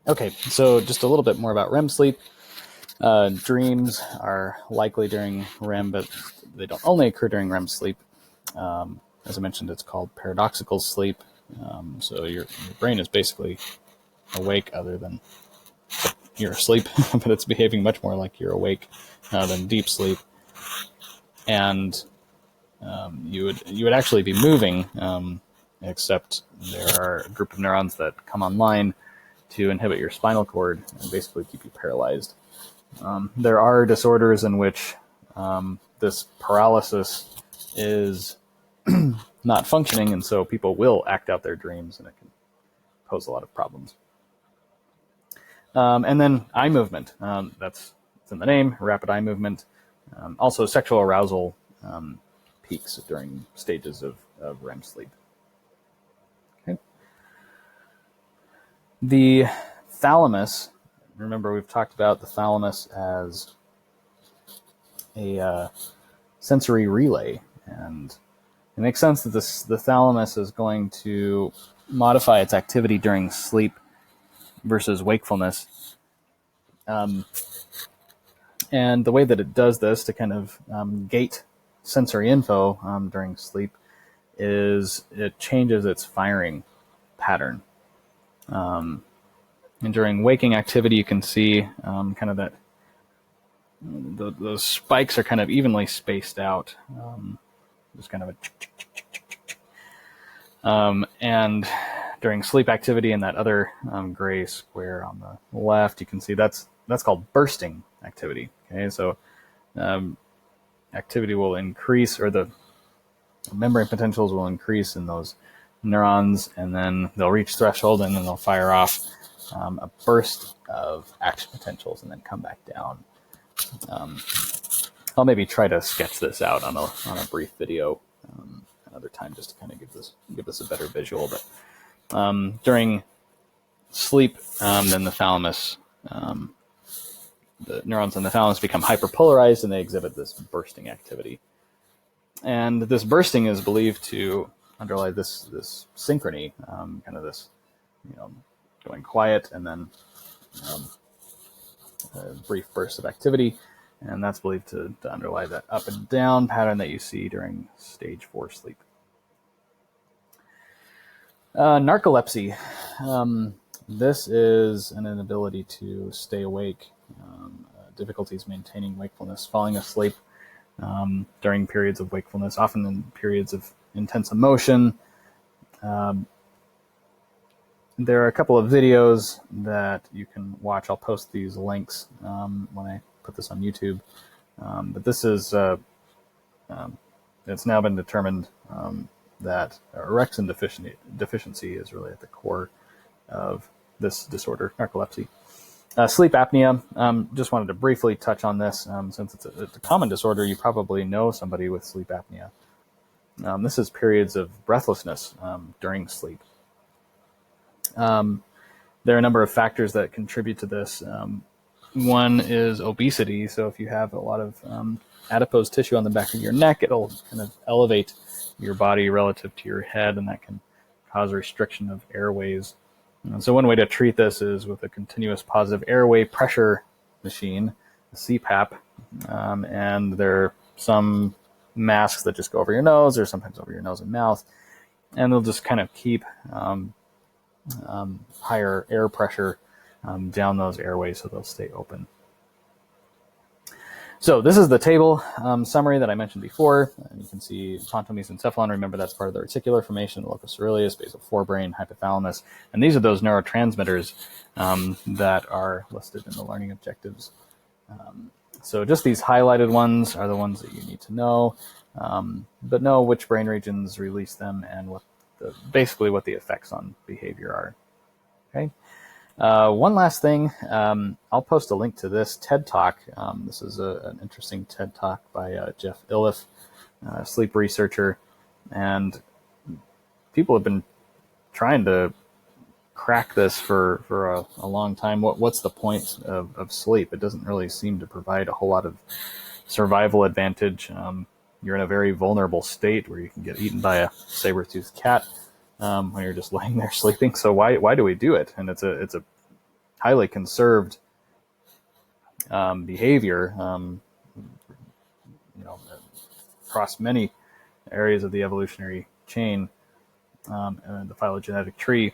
Okay, so just a little bit more about REM sleep. Dreams are likely during REM, but they don't only occur during REM sleep. As I mentioned, it's called paradoxical sleep. So your brain is basically awake other than you're asleep, but it's behaving much more like you're awake than deep sleep. And you would actually be moving, except there are a group of neurons that come online to inhibit your spinal cord and basically keep you paralyzed. There are disorders in which this paralysis is not functioning, and so people will act out their dreams, and it can pose a lot of problems. And then eye movement. That's in the name, rapid eye movement. Also sexual arousal peaks during stages of REM sleep. Okay. The thalamus, remember we've talked about the thalamus as a sensory relay, and it makes sense that the thalamus is going to modify its activity during sleep versus wakefulness. And the way that it does this to kind of gate sensory info during sleep is it changes its firing pattern. And during waking activity, you can see kind of that those spikes are kind of evenly spaced out. Just kind of a and during sleep activity in that other gray square on the left, you can see that's called bursting activity. Okay, so activity will increase, or the membrane potentials will increase in those neurons, and then they'll reach threshold, and then they'll fire off a burst of action potentials and then come back down. I'll maybe try to sketch this out on a brief video another time, just to kind of give this a better visual. But during sleep, then the thalamus, the neurons in the thalamus become hyperpolarized, and they exhibit this bursting activity. And this bursting is believed to underlie this synchrony, kind of this, going quiet and then a brief burst of activity. And that's believed to underlie that up and down pattern that you see during stage 4 sleep. Narcolepsy. This is an inability to stay awake, difficulties maintaining wakefulness, falling asleep during periods of wakefulness, often in periods of intense emotion. There are a couple of videos that you can watch. I'll post these links when I put this on YouTube. But this is, it's now been determined that orexin deficiency is really at the core of this disorder, narcolepsy. Sleep apnea, just wanted to briefly touch on this. Since it's a common disorder, you probably know somebody with sleep apnea. This is periods of breathlessness during sleep. There are a number of factors that contribute to this. One is obesity. So if you have a lot of adipose tissue on the back of your neck, it'll kind of elevate your body relative to your head, and that can cause a restriction of airways. And so one way to treat this is with a continuous positive airway pressure machine, a CPAP, and there are some masks that just go over your nose, or sometimes over your nose and mouth, and they'll just kind of keep higher air pressure down those airways so they'll stay open. So this is the table summary that I mentioned before. You can see pontomesencephalon. Remember, that's part of the reticular formation, the locus coeruleus, basal forebrain, hypothalamus. And these are those neurotransmitters that are listed in the learning objectives. So just these highlighted ones are the ones that you need to know, but know which brain regions release them and basically what the effects on behavior are. Okay. One last thing, I'll post a link to this TED Talk. This is an interesting TED Talk by Jeff Iliff, a sleep researcher, and people have been trying to crack this for a long time. What's the point of sleep? It doesn't really seem to provide a whole lot of survival advantage. You're in a very vulnerable state where you can get eaten by a saber-toothed cat when you're just laying there sleeping. So why do we do it? And it's a highly conserved behavior, across many areas of the evolutionary chain and the phylogenetic tree.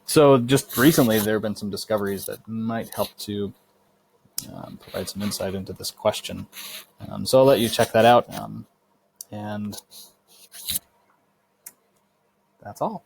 So just recently, there have been some discoveries that might help to provide some insight into this question. So I'll let you check that out. And that's all.